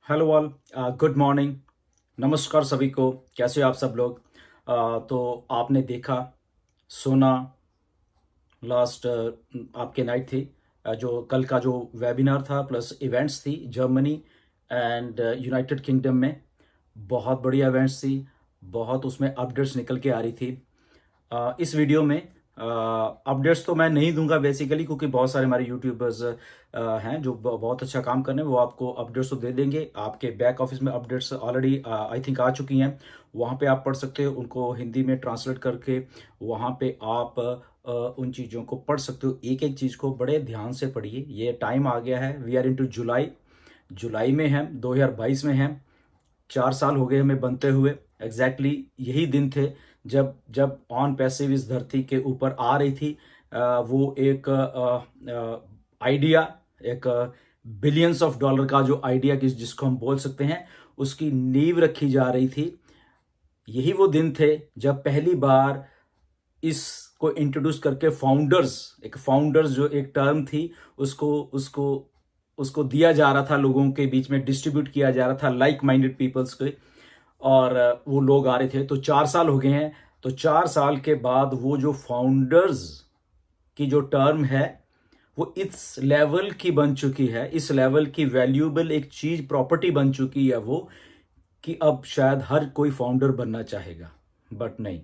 Hello all. Good morning. नमस्कार सभी को। कैसे हो आप सब लोग? तो आपने देखा, सुना, लास्ट आपके नाइट थी, जो कल का जो वेबिनार था प्लस इवेंट्स थी जर्मनी एंड यूनाइटेड किंगडम में। बहुत बढ़िया इवेंट्स थी। बहुत उसमें अपडेट्स निकल के आ रही थी। इस वीडियो में अपडेट्स तो मैं नहीं दूंगा बेसिकली, क्योंकि बहुत सारे हमारे यूट्यूबर्स हैं जो बहुत अच्छा काम कर रहे हैं। वो आपको अपडेट्स तो दे देंगे। आपके बैक ऑफिस में अपडेट्स ऑलरेडी आई थिंक आ चुकी हैं। वहाँ पे आप पढ़ सकते हो उनको हिंदी में ट्रांसलेट करके। वहाँ पे आप उन चीज़ों को पढ़ सकते हो। एक एक चीज़ को बड़े ध्यान से पढ़िए। ये टाइम आ गया है, वी आर इनटू जुलाई। जुलाई में है, 2022 में है। 4 साल हो गए हमें बनते हुए। एग्जैक्टली यही दिन थे जब जब ऑन पैसिव इस धरती के ऊपर आ रही थी। वो एक आइडिया, एक बिलियंस ऑफ डॉलर का जो आइडिया जिसको हम बोल सकते हैं, उसकी नींव रखी जा रही थी। यही वो दिन थे जब पहली बार इसको इंट्रोड्यूस करके फाउंडर्स जो एक टर्म थी, उसको उसको उसको दिया जा रहा था, लोगों के बीच में डिस्ट्रीब्यूट किया जा रहा था, लाइक माइंडेड पीपल्स के। और वो लोग आ रहे थे। तो 4 साल हो गए हैं। तो 4 साल के बाद वो जो फाउंडर्स की जो टर्म है, वो इस लेवल की बन चुकी है, इस लेवल की वैल्यूएबल एक चीज, प्रॉपर्टी बन चुकी है वो, कि अब शायद हर कोई फाउंडर बनना चाहेगा। बट नहीं,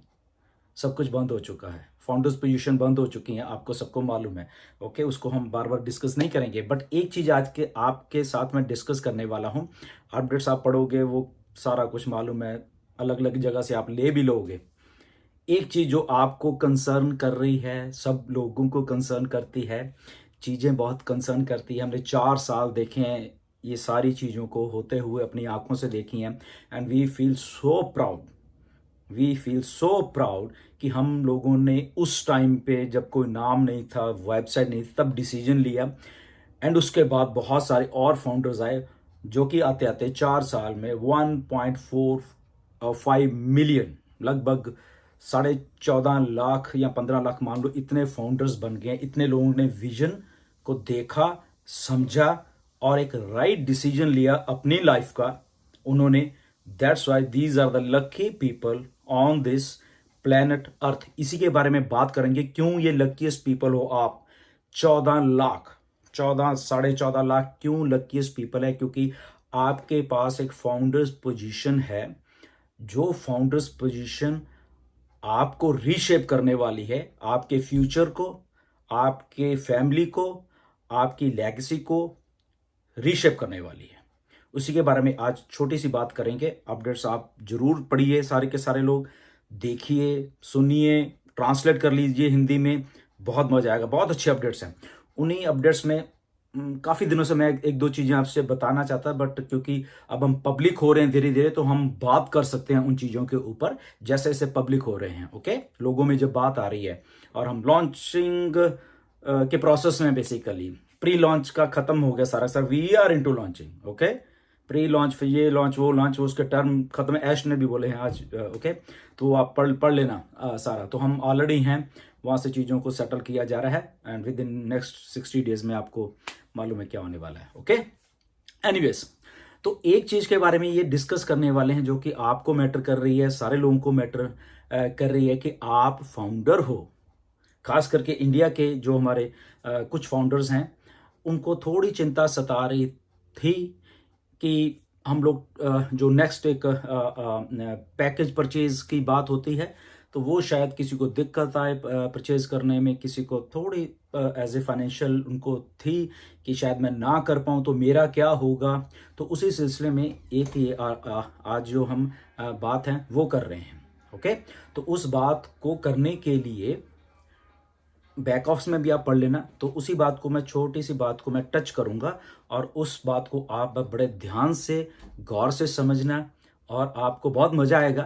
सब कुछ बंद हो चुका है। फाउंडर्स पोजीशन बंद हो चुकी हैं, आपको सबको मालूम है। ओके, उसको हम बार बार डिस्कस नहीं करेंगे। बट एक चीज आज के आपके साथ मैं डिस्कस करने वाला हूं। अपडेट्स आप पढ़ोगे, वो सारा कुछ मालूम है, अलग अलग जगह से आप ले भी लोगे। एक चीज जो आपको कंसर्न कर रही है, सब लोगों को कंसर्न करती है, चीजें बहुत कंसर्न करती है। हमने 4 साल देखे हैं, ये सारी चीजों को होते हुए अपनी आंखों से देखी हैं। And we feel so proud, we feel so proud कि हम लोगों ने उस टाइम पे, जब कोई नाम नहीं था, वेबसाइट नहीं थी, तब डिसीजन लिया। एंड उसके बाद बहुत सारे और फाउंडर्स आए, जो कि आते आते 4 साल में 1.45 मिलियन, लगभग 14.5 लाख या 15 लाख मान लो, इतने फाउंडर्स बन गए। इतने लोगों ने विजन को देखा, समझा और एक राइट डिसीजन लिया अपनी लाइफ का। उन्होंने, that's why these are the lucky people on this planet earth. इसी के बारे में बात करेंगे, क्यों ये लकीस्ट पीपल हो आप। 14 लाख, 14 साढ़े 14 लाख क्यों लकीस्ट पीपल है? क्योंकि आपके पास एक फाउंडर्स पोजीशन है, जो फाउंडर्स पोजीशन आपको रीशेप करने वाली है, आपके फ्यूचर को, आपके फैमिली को, आपकी लेगेसी को रीशेप करने वाली है। उसी के बारे में आज छोटी सी बात करेंगे। अपडेट्स आप जरूर पढ़िए, सारे के सारे लोग देखिए, सुनिए, ट्रांसलेट कर लीजिए हिंदी में। बहुत मजा आएगा, बहुत अच्छे अपडेट्स हैं। उन्हीं अपडेट्स में काफी दिनों से मैं एक दो चीजें आपसे बताना चाहता, बट क्योंकि अब हम पब्लिक हो रहे हैं धीरे धीरे, तो हम बात कर सकते हैं उन चीजों के ऊपर जैसे जैसे पब्लिक हो रहे हैं। ओके, लोगों में जब बात आ रही है, और हम लॉन्चिंग के प्रोसेस में, बेसिकली प्री लॉन्च का खत्म हो गया सारा sir, we are into launching. Okay, pre launch, फिर ये लॉन्च, वो लॉन्च, उसके टर्म खत्म है, ऐश ने भी बोले हैं आज। ओके, तो आप पढ़ लेना सारा। तो हम ऑलरेडी हैं, वहाँ से चीज़ों को सेटल किया जा रहा है। And with in next 60 days में आपको मालूम है क्या होने वाला है। ओके, एनीवेज, तो एक चीज़ के बारे में ये डिस्कस करने वाले हैं, जो कि आपको मैटर कर रही है, सारे लोगों को मैटर कर रही है, कि आप फाउंडर हो। खास करके इंडिया के जो हमारे कुछ फाउंडर्स हैं, उनको थोड़ी चिंता सता रही थी कि हम लोग जो नेक्स्ट एक पैकेज परचेज की बात होती है, तो वो शायद किसी को दिक्कत आए परचेज करने में, किसी को थोड़ी एज ए फाइनेंशियल उनको थी कि शायद मैं ना कर पाऊँ तो मेरा क्या होगा। तो उसी सिलसिले में एक ये आज जो हम बात है वो कर रहे हैं। ओके, तो उस बात को करने के लिए बैक ऑफ्स में भी आप पढ़ लेना। तो उसी बात को मैं, छोटी सी बात को मैं टच करूंगा, और उस बात को आप बड़े ध्यान से, गौर से समझना, और आपको बहुत मजा आएगा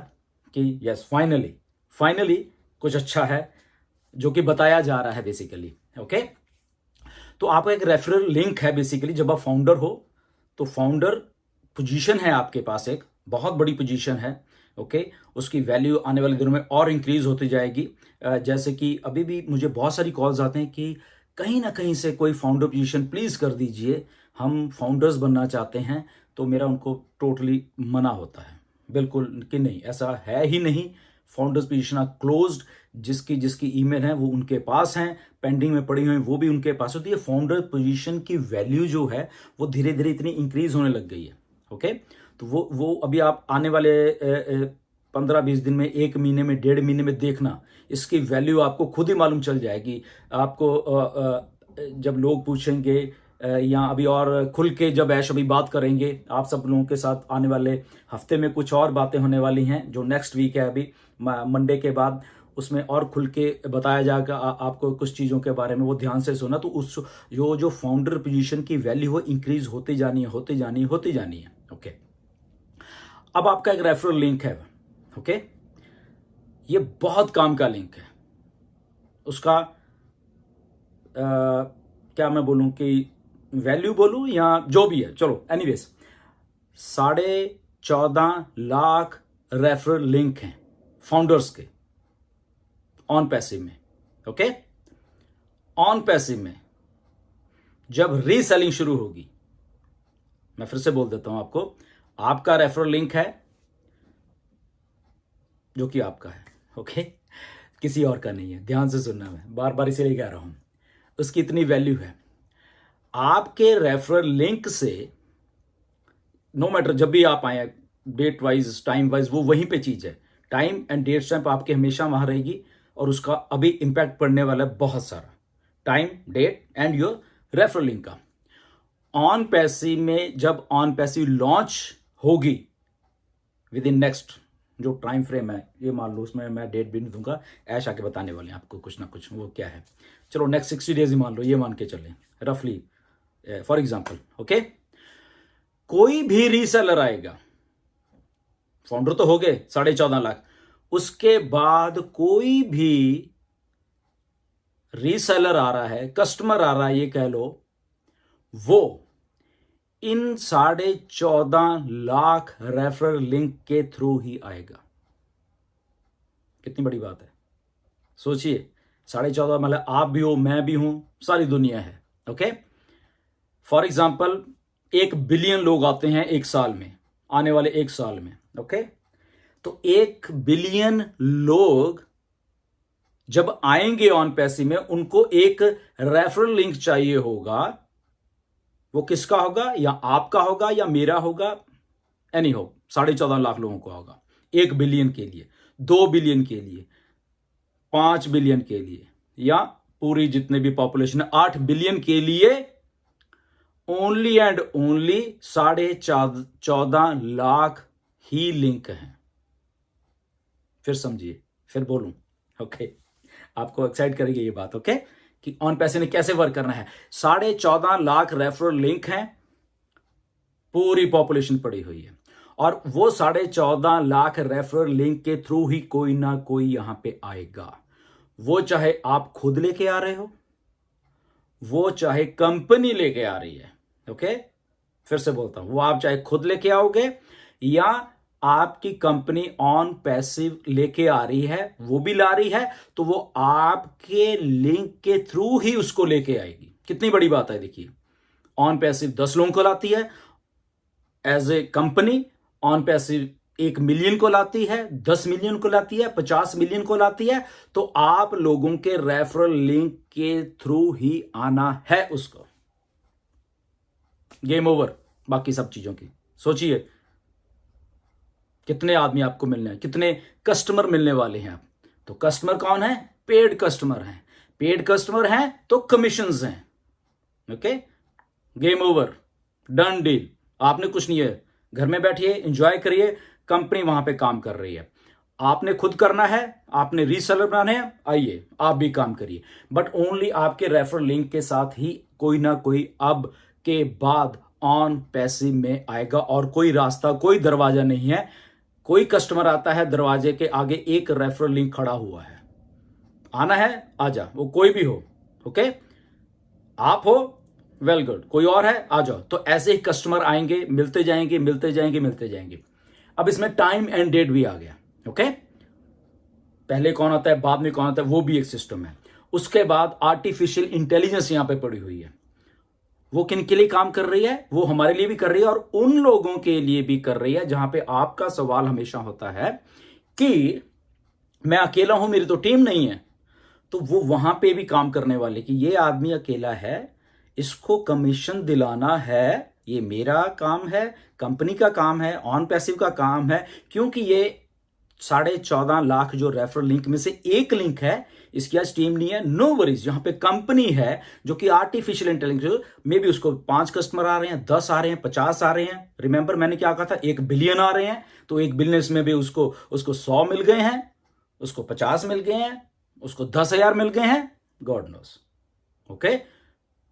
कि यस, फाइनली फाइनली कुछ अच्छा है जो कि बताया जा रहा है बेसिकली। ओके, तो आपका एक रेफरल लिंक है बेसिकली। जब आप फाउंडर हो, तो फाउंडर पोजीशन है आपके पास, एक बहुत बड़ी पोजीशन है। ओके, उसकी वैल्यू आने वाले दिनों में और इंक्रीज होती जाएगी। जैसे कि अभी भी मुझे बहुत सारी कॉल्स आते हैं कि कहीं ना कहीं से कोई फाउंडर पोजीशन प्लीज कर दीजिए। हम फाउंडर्स बनना चाहते हैं, तो मेरा उनको टोटली मना होता है, बिल्कुल कि नहीं, ऐसा है ही नहीं। Founders position are closed. जिसकी जिसकी ईमेल है वो उनके पास हैं, पेंडिंग में पड़ी हुई वो भी उनके पास होती है। फाउंडर पोजीशन की वैल्यू जो है वो धीरे धीरे इतनी इंक्रीज होने लग गई है। ओके, तो वो अभी आप आने वाले 15-20 दिन में, 1 महीने में, 1.5 महीने में देखना, इसकी वैल्यू आपको खुद ही मालूम चल जाएगी। आपको जब लोग पूछेंगे या अभी और खुल के जब ऐश अभी बात करेंगे आप सब लोगों के साथ, आने वाले हफ्ते में कुछ और बातें होने वाली हैं, जो नेक्स्ट वीक है अभी मंडे के बाद, उसमें और खुल के बताया जाएगा आपको कुछ चीज़ों के बारे में। वो ध्यान से सुना, तो उस जो फाउंडर पोजीशन की वैल्यू हो इंक्रीज होती जानी है, होती जानी है, होती जानी है। ओके, अब आपका एक रेफरल लिंक है। ओके, ये बहुत काम का लिंक है। उसका क्या मैं बोलूं कि वैल्यू बोलूं या जो भी है, चलो एनीवेज, 14.5 लाख रेफरल लिंक हैं फाउंडर्स के ऑन पैसिव में। ओके, ऑन पैसिव में जब रीसेलिंग शुरू होगी, मैं फिर से बोल देता हूं आपको, आपका रेफरल लिंक है जो कि आपका है। ओके, किसी और का नहीं है, ध्यान से सुनना, मैं बार बार इसीलिए कह रहा हूं, उसकी इतनी वैल्यू है। आपके रेफरल लिंक से नो मैटर जब भी आप आए, डेट वाइज, टाइम वाइज, वो वहीं पे चीज है। टाइम एंड डेट स्टैंप आपके हमेशा वहां रहेगी, और उसका अभी इंपैक्ट पड़ने वाला है बहुत सारा, time, date and your referral link का। ऑन पैसिव में जब ऑन पैसिव लॉन्च होगी विद इन नेक्स्ट जो टाइम फ्रेम है, ये मान लो, उसमें मैं डेट भी नहीं दूंगा, ऐश आके बताने वाले हैं आपको कुछ ना कुछ, वो क्या है, चलो नेक्स्ट 60 डेज ही मान लो, ये मान के चलें रफली फॉर एग्जांपल। ओके, कोई भी रीसेलर आएगा, फाउंडर तो हो गए 14.5 लाख, उसके बाद कोई भी रीसेलर आ रहा है, कस्टमर आ रहा है, ये कह लो, वो इन 14.5 लाख रेफरल लिंक के थ्रू ही आएगा। कितनी बड़ी बात है, सोचिए, 14.5 मतलब आप भी हो, मैं भी हूं, सारी दुनिया है। ओके, फॉर एग्जाम्पल 1 बिलियन लोग आते हैं एक साल में, आने वाले 1 साल में। ओके, तो 1 बिलियन लोग जब आएंगे ऑन पैसिव में, उनको एक रेफरल लिंक चाहिए होगा। वो किसका होगा, या आपका होगा या मेरा होगा, एनी हो, 14.5 लाख लोगों को होगा। 1 बिलियन के लिए, 2 बिलियन के लिए, 5 बिलियन के लिए, या पूरी जितने भी पॉपुलेशन है 8 बिलियन के लिए, only and only 14.5 lakh he link हैं। फिर समझिए, फिर बोलूं। ओके, आपको एक्साइट करेगी ये बात। ओके, कि ऑन पैसिव ने कैसे वर्क करना है। 14.5 लाख रेफरल लिंक हैं, पूरी पॉपुलेशन पड़ी हुई है, और वो 14.5 लाख रेफरल लिंक के थ्रू ही कोई ना कोई यहां पे आएगा। वो चाहे आप खुद लेके आ रहे हो, वो चाहे कंपनी लेके आ रही है। ओके, फिर से बोलता हूं, वो आप चाहे खुद लेके आओगे या आपकी कंपनी ऑन पैसिव लेके आ रही है, वो भी ला रही है, तो वो आपके लिंक के थ्रू ही उसको लेके आएगी। कितनी बड़ी बात है, देखिए, ऑन पैसिव 10 लोगों को लाती है as a company, on passive 1 million को लाती है, 10 मिलियन को लाती है, 50 मिलियन को लाती है, तो आप लोगों के रेफरल लिंक के थ्रू ही आना है उसको। गेम ओवर बाकी सब चीजों की। सोचिए कितने आदमी आपको मिलने हैं, कितने कस्टमर मिलने वाले हैं। आप तो कस्टमर कौन है, पेड कस्टमर हैं, पेड कस्टमर हैं तो कमीशंस हैं। Okay, game over, done deal. आपने कुछ नहीं है, घर में बैठिए, एंजॉय करिए, कंपनी वहां पे काम कर रही है। आपने खुद करना है, आपने रीसेलर बनाने हैं, आइए आप भी काम करिए, बट ओनली आपके रेफरल लिंक के साथ ही कोई ना कोई अब के बाद ऑन पैसिव में आएगा, और कोई रास्ता, कोई दरवाजा नहीं है। कोई कस्टमर आता है, दरवाजे के आगे एक रेफरल लिंक खड़ा हुआ है, आना है आजा, वो कोई भी हो। ओके, आप हो, वेल गुड, कोई और है आ जाओ। तो ऐसे ही कस्टमर आएंगे, मिलते जाएंगे, मिलते जाएंगे, मिलते जाएंगे। अब इसमें टाइम एंड डेट भी आ गया। ओके, पहले कौन आता है, बाद में कौन आता है, वो भी एक सिस्टम है। उसके बाद आर्टिफिशियल इंटेलिजेंस यहां पे पड़ी हुई है। वो किन के लिए काम कर रही है? वो हमारे लिए भी कर रही है और उन लोगों के लिए भी कर रही है जहां पे आपका सवाल हमेशा होता है कि मैं अकेला हूं, मेरी तो टीम नहीं है। तो वो वहां पे भी काम करने वाले कि ये आदमी अकेला है, इसको कमीशन दिलाना है, ये मेरा काम है, कंपनी का काम है, ऑन पैसिव का काम है, क्योंकि ये 14.5 लाख जो रेफरल लिंक में से एक लिंक है, इसकी आज टीम नहीं है, नो वरीज। यहां पे कंपनी है जो कि आर्टिफिशियल इंटेलिजेंस में भी उसको 5 कस्टमर आ रहे हैं, 10 आ रहे हैं, 50 आ रहे हैं। रिमेंबर मैंने क्या कहा था, 1 बिलियन आ रहे हैं, तो 1 बिलियन में भी उसको 100 मिल गए हैं, उसको 50 मिल गए हैं, उसको 10,000 मिल गए हैं, गॉड नोस। ओके,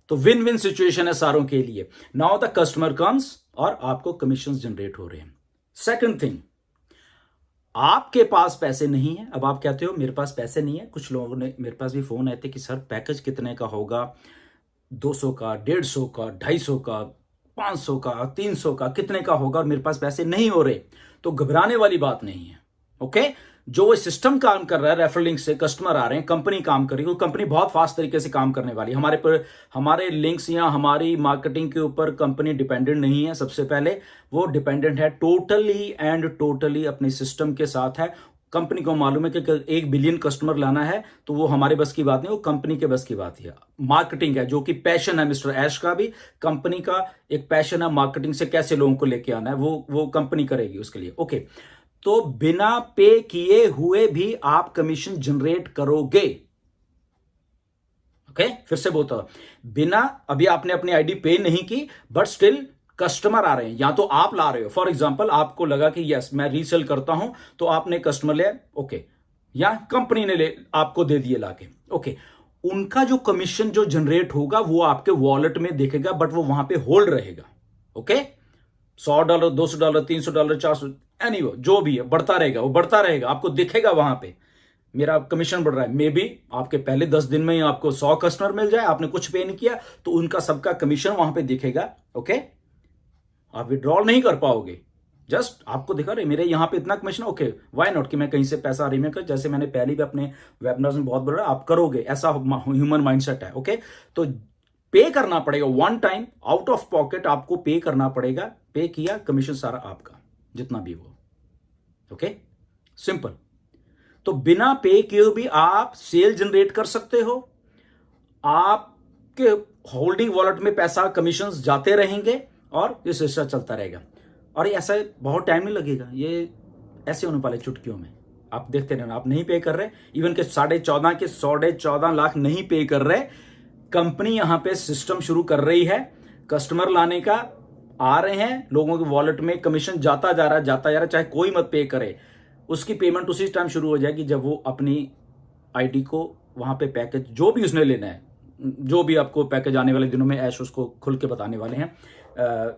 तो विन विन सिचुएशन है सारों के लिए। नाउ द कस्टमर कम्स और आपको कमीशन जनरेट हो रहे हैं। सेकंड थिंग, आपके पास पैसे नहीं है। अब आप कहते हो मेरे पास पैसे नहीं है। कुछ लोगों ने मेरे पास भी फोन आए थे कि सर पैकेज कितने का होगा, 200 का, 150 का, 250 का, 500 का, 300 का, कितने का होगा और मेरे पास पैसे नहीं हो रहे। तो घबराने वाली बात नहीं है। ओके, जो वो सिस्टम काम कर रहा है, रेफरल लिंक से कस्टमर आ रहे हैं, कंपनी काम कर रही है, कंपनी बहुत फास्ट तरीके से काम करने वाली है। हमारे लिंक्स या हमारी मार्केटिंग के ऊपर कंपनी डिपेंडेंट नहीं है। सबसे पहले वो डिपेंडेंट है टोटली एंड टोटली अपने सिस्टम के साथ है। कंपनी को मालूम है कि 1 बिलियन कस्टमर लाना है, तो वो हमारे बस की बात नहीं, वो कंपनी के बस की बात है। मार्केटिंग है जो कि पैशन है मिस्टर ऐश का भी, कंपनी का एक पैशन है मार्केटिंग से कैसे लोगों को लेके आना है, वो कंपनी करेगी उसके लिए। ओके, तो बिना पे किए हुए भी आप कमीशन जनरेट करोगे। ओके, फिर से बोलता हूं, बिना, अभी आपने अपनी आईडी पे नहीं की बट स्टिल कस्टमर आ रहे हैं, या तो आप ला रहे हो। फॉर एग्जांपल आपको लगा कि यस मैं रीसेल करता हूं, तो आपने कस्टमर ले, ओके, या कंपनी ने ले आपको दे दिए लाके, ओके, उनका जो कमीशन जो जनरेट होगा वो आपके वॉलेट में दिखेगा, बट वो वहां पे होल्ड रहेगा। ओके, $100, $200, $300, $400, एनीवे जो भी है बढ़ता रहेगा, वो बढ़ता रहेगा, आपको दिखेगा वहां पे मेरा कमीशन बढ़ रहा है। मे बी आपके पहले 10 दिन में ही आपको 100 कस्टमर मिल जाए, आपने कुछ पे नहीं किया, तो उनका सबका कमीशन वहां पे दिखेगा। ओके, आप विड्रॉल नहीं कर पाओगे, जस्ट आपको दिखा रहे मेरे यहां पे इतना कमीशन, ओके व्हाई नॉट, कि मैं कहीं से पैसा रिमेक कर, जैसे मैंने पहले भी अपने वेबिनार में बहुत बोला, आप करोगे, ऐसा ह्यूमन माइंडसेट है। ओके, तो पे करना पड़ेगा, one time out of pocket आपको पे करना पड़ेगा। पे किया, कमीशन सारा आपका, जितना भी हो। Okay, simple. तो बिना पे किए भी आप सेल जनरेट कर सकते हो, आपके होल्डिंग वॉलेट में पैसा कमीशंस जाते रहेंगे और ये सिलसिला चलता रहेगा। और ये ऐसा बहुत टाइम नहीं लगेगा, ये ऐसे होने वाले चुटकियों में। आप देखते रहना, आप नहीं पे कर रहे, इवन के 14.5 लाख नहीं पे कर रहे, कंपनी यहां पे सिस्टम शुरू कर रही है, कस्टमर लाने का आ रहे हैं, लोगों के वॉलेट में कमीशन जाता जा रहा है, चाहे कोई मत पे करे, उसकी पेमेंट उसी टाइम शुरू हो जाएगी जब वो अपनी आईडी को वहां पे पैकेज जो भी उसने लेना है, जो भी आपको पैकेज आने वाले दिनों में ऐश उसको खुल के बताने वाले हैं।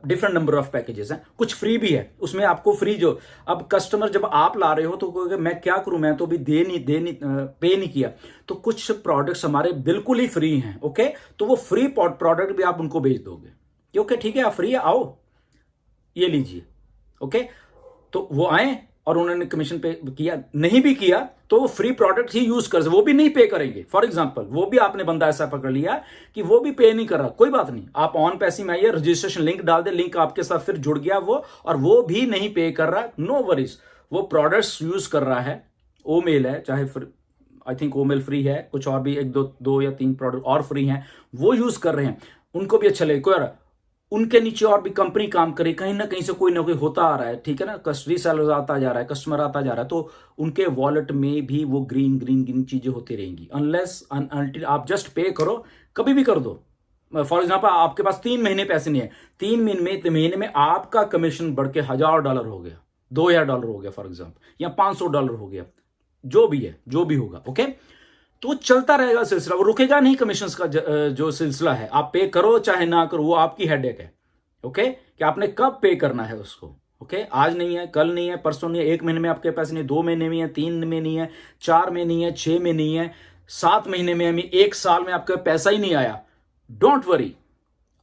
डिफरेंट नंबर ऑफ पैकेजेस हैं, कुछ फ्री भी है उसमें, आपको फ्री जो, अब कस्टमर जब आप ला रहे हो तो मैं क्या करूं, मैं तो भी पे नहीं किया, तो कुछ प्रोडक्ट्स हमारे बिल्कुल ही फ्री हैं। ओके, तो वो फ्री प्रोडक्ट भी आप उनको भेज दोगे कि ओके ठीक है, आप फ्री है, आओ ये लीजिए। ओके, तो वो आए और उन्होंने कमीशन पे किया, नहीं भी किया तो वो फ्री प्रोडक्ट ही यूज कर, वो भी नहीं पे करेंगे। फॉर एग्जांपल वो भी आपने बंदा ऐसा पकड़ लिया कि वो भी पे नहीं कर रहा, कोई बात नहीं, आप ऑन पैसे में आइए, रजिस्ट्रेशन लिंक डाल दे, लिंक आपके साथ फिर जुड़ गया वो, और वो भी नहीं पे कर रहा, नो वरीज, वो प्रोडक्ट्स यूज कर रहा है। ओमेल है, चाहे आई थिंक ओमेल फ्री है, कुछ और भी 1 2 या 3 प्रोडक्ट और फ्री हैं, वो यूज कर रहे हैं, उनको भी अच्छा लगेगा। उनके नीचे और भी कंपनी काम करे, कहीं ना कहीं से कोई ना कोई होता आ रहा है, ठीक है ना, रीसेलर आता जा रहा है, कस्टमर आता जा रहा है, तो उनके वॉलेट में भी वो ग्रीन ग्रीन ग्रीन चीजें होती रहेंगी, अनलेस अनटिल आप जस्ट पे करो, कभी भी कर दो। फॉर एग्जाम्पल आपके पास 3 महीने पैसे नहीं है, 3 महीने में आपका कमीशन बढ़ के $1,000 हो गया, $2,000 हो गया फॉर एग्जाम्पल, या $500 हो गया, जो भी है, जो भी होगा। ओके, तो चलता रहेगा सिलसिला, वो रुकेगा नहीं। कमीशंस का जो सिलसिला है, आप पे करो चाहे ना करो, वो आपकी हेडेक है। ओके, कि आपने कब पे करना है उसको। ओके, आज नहीं है, कल नहीं है, परसों नहीं है, 1 महीने में आपके पैसे नहीं, 2 महीने में है, 3 में नहीं है, 4 में नहीं है, 6 में नहीं है, 7 महीने में, 1 साल में आपका पैसा ही नहीं आया, डोंट वरी,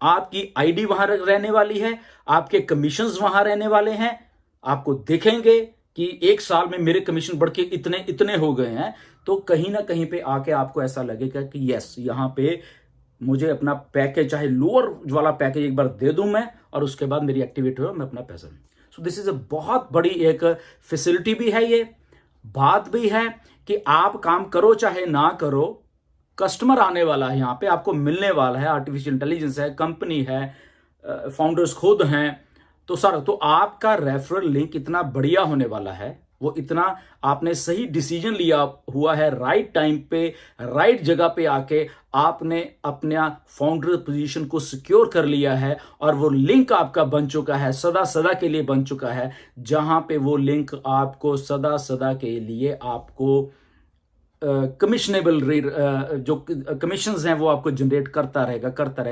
आपकी आईडी वहां रहने वाली है, आपके कमीशंस वहां रहने वाले हैं, आपको दिखेंगे कि 1 साल में मेरे कमीशन बढ़ के इतने हो गए हैं। तो कहीं ना कहीं पे आके आपको ऐसा लगेगा कि यस, यहां पे मुझे अपना पैकेज चाहे लोअर वाला पैकेज एक बार दे दूं मैं, और उसके बाद मेरी एक्टिविटी हो मैं अपना पैसा। सो दिस इज अ बहुत बड़ी एक फैसिलिटी भी है, ये बात भी है कि आप काम करो चाहे ना करो, कस्टमर आने वाला है, यहां पे आपको मिलने वाला है, आर्टिफिशियल इंटेलिजेंस है, कंपनी है, फाउंडर्स खुद हैं, तो सर तो आपका रेफरल लिंक इतना बढ़िया होने वाला है, वो इतना आपने सही डिसीजन लिया हुआ है, राइट टाइम पे राइट जगह पे आके आपने अपना फाउंडर पोजीशन को सिक्योर कर लिया है, और वो लिंक आपका बन चुका है, सदा सदा के लिए बन चुका है, जहां पे वो लिंक आपको सदा सदा के लिए आपको कमिशनेबल जो कमीशंस हैं वो आपको जनरेट करता रहेगा।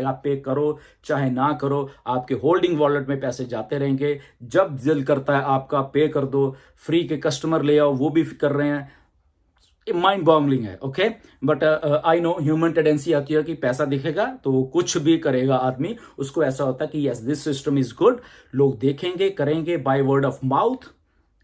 आप पे करो चाहे ना करो, आपके होल्डिंग वॉलेट में पैसे जाते रहेंगे, जब दिल करता है आपका पे कर दो, फ्री के कस्टमर ले आओ, वो भी कर रहे हैं। माइंड बॉगलिंग है, okay. But I know human tendency आती है कि पैसा दिखेगा तो कुछ भी करेगा आदमी, उसको ऐसा होता है कि yes this system is good, लोग देखेंगे, करेंगे, by word of mouth,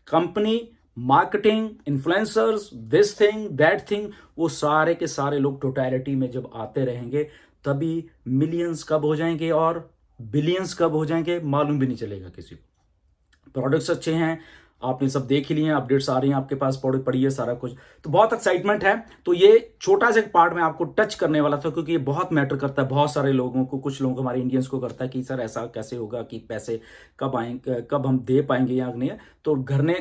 company, marketing, influencers, this thing that thing, वो सारे के सारे लोग टोटलिटी में जब आते रहेंगे, तभी मिलियंस कब हो जाएंगे और बिलियंस कब हो जाएंगे मालूम भी नहीं चलेगा किसी को। प्रोडक्ट्स अच्छे हैं, आपने सब देख ही लिए हैं, अपडेट्स आ रही हैं आपके पास, प्रोडक्ट पड़ी है सारा कुछ, तो बहुत एक्साइटमेंट है। तो ये छोटा सा पार्ट में आपको टच करने वाला था, क्योंकि ये बहुत मैटर करता है बहुत सारे लोगों को, कुछ लोगों को, हमारे इंडियंस को करता है कि सर ऐसा कैसे होगा कि पैसे कब आएंगे, कब हम दे पाएंगे या नहीं। तो घर ने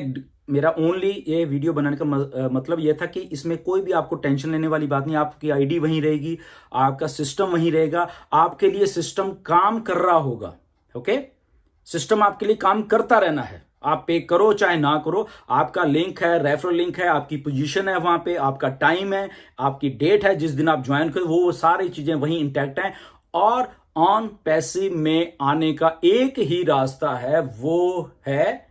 मेरा ओनली ये वीडियो बनाने का मतलब ये था कि इसमें कोई भी आपको टेंशन लेने वाली बात नहीं, आपकी आईडी वहीं रहेगी, आपका सिस्टम वहीं रहेगा, आपके लिए सिस्टम काम कर रहा होगा, ओके। सिस्टम आपके लिए काम करता रहना है, आप पे करो चाहे ना करो, आपका लिंक है, रेफरल लिंक है, आपकी पोजीशन है वहां पे, आपका टाइम है, आपकी डेट है जिस दिन आप ज्वाइन करें, वो सारी चीजें वहीं इंटैक्ट हैं। और ऑन पैसिव में आने का एक ही रास्ता है, वो है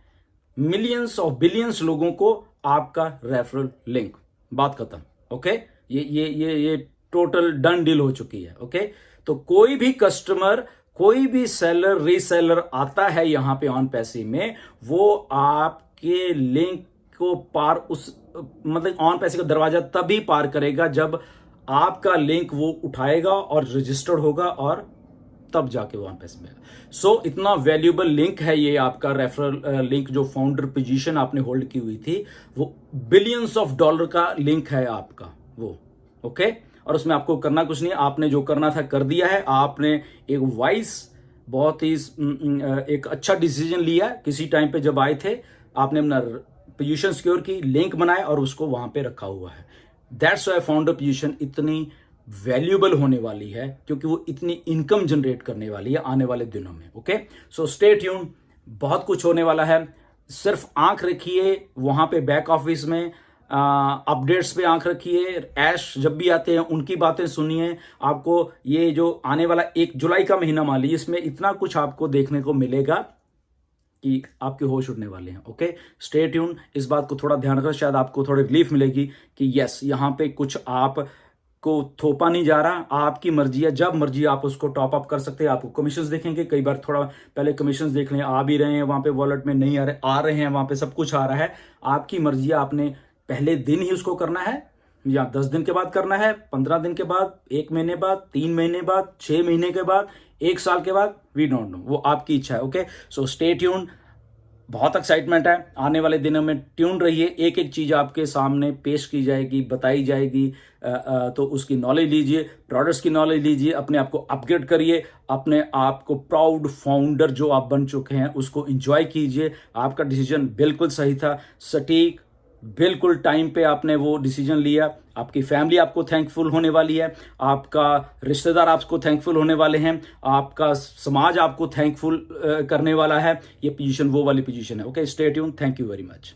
मिलियंस और बिलियंस लोगों को आपका रेफरल लिंक। बात खत्म, ओके। ये टोटल डन डील हो चुकी है, ओके। तो कोई भी कस्टमर, कोई भी सेलर, रीसेलर आता है यहां पे ऑन पैसिव में, वो आपके लिंक को पार मतलब ऑन पैसिव का दरवाजा तभी पार करेगा जब आपका लिंक वो उठाएगा और रजिस्टर्ड होगा, और तब जाके वो ऑन पैसिव में आएगा। सो इतना वैल्यूएबल लिंक है ये आपका रेफरल लिंक, जो फाउंडर पोजीशन आपने होल्ड की हुई थी, वो बिलियंस ऑफ डॉलर का लिंक है आपका वो, ओके। और उसमें आपको करना कुछ नहीं, आपने जो करना था कर दिया है, आपने एक वाइस, बहुत ही एक अच्छा डिसीजन लिया किसी टाइम पे जब आए थे, आपने अपना पोजीशन सिक्योर की, लिंक बनाए और उसको वहां पे रखा हुआ है। दैट्स वाई फाउंडर पोजीशन इतनी वैल्यूएबल होने वाली है, क्योंकि वो इतनी इनकम जनरेट करने वाली है आने वाले दिनों में, ओके। सो स्टे ट्यून, बहुत कुछ होने वाला है, सिर्फ आंख रखिए वहां पे बैक ऑफिस में, अपडेट्स पे आंख रखिए, ऐश जब भी आते हैं उनकी बातें सुनिए। आपको ये जो आने वाला 1 जुलाई का महीना मान लीजिए, इसमें इतना कुछ आपको देखने को मिलेगा कि आपके होश उड़ने वाले हैं, ओके। स्टे ट्यून, इस बात को थोड़ा ध्यान रखो, शायद आपको थोड़ी रिलीफ मिलेगी कि यस यहां पे कुछ आप को थोपा नहीं जा रहा, आपकी मर्जी है, जब मर्जी आप उसको टॉप अप कर सकते हैं। आपको कमीशंस देखेंगे, कई बार थोड़ा पहले कमीशंस देख लें, आ भी रहे हैं वहां पे वॉलेट में, नहीं आ रहे हैं वहां पे, सब कुछ आ रहा है, आपकी मर्जी है। आपने पहले दिन ही उसको करना है, या 10 दिन के बाद करना है, 15 दिन के बाद, 1 महीने बाद, 3 महीने बाद, 6 महीने के बाद, 1 साल के बाद, वी डोंट नो, वो आपकी इच्छा है, ओके। सो स्टे ट्यून, बहुत एक्साइटमेंट है, आने वाले दिनों में ट्यून रहिए, एक एक चीज आपके सामने पेश की जाएगी, बताई जाएगी, तो उसकी नॉलेज लीजिए, प्रोडक्ट्स की नॉलेज लीजिए, अपने आप को अपग्रेड करिए, अपने आप को प्राउड फाउंडर जो आप बन चुके हैं उसको एंजॉय कीजिए। आपका डिसीजन बिल्कुल सही था, सटीक, बिल्कुल टाइम पे आपने वो डिसीजन लिया। आपकी फैमिली आपको थैंकफुल होने वाली है, आपका रिश्तेदार आपको थैंकफुल होने वाले हैं, आपका समाज आपको थैंकफुल करने वाला है। ये पोजीशन वो वाली पोजीशन है, okay. Stay tune, thank you very much.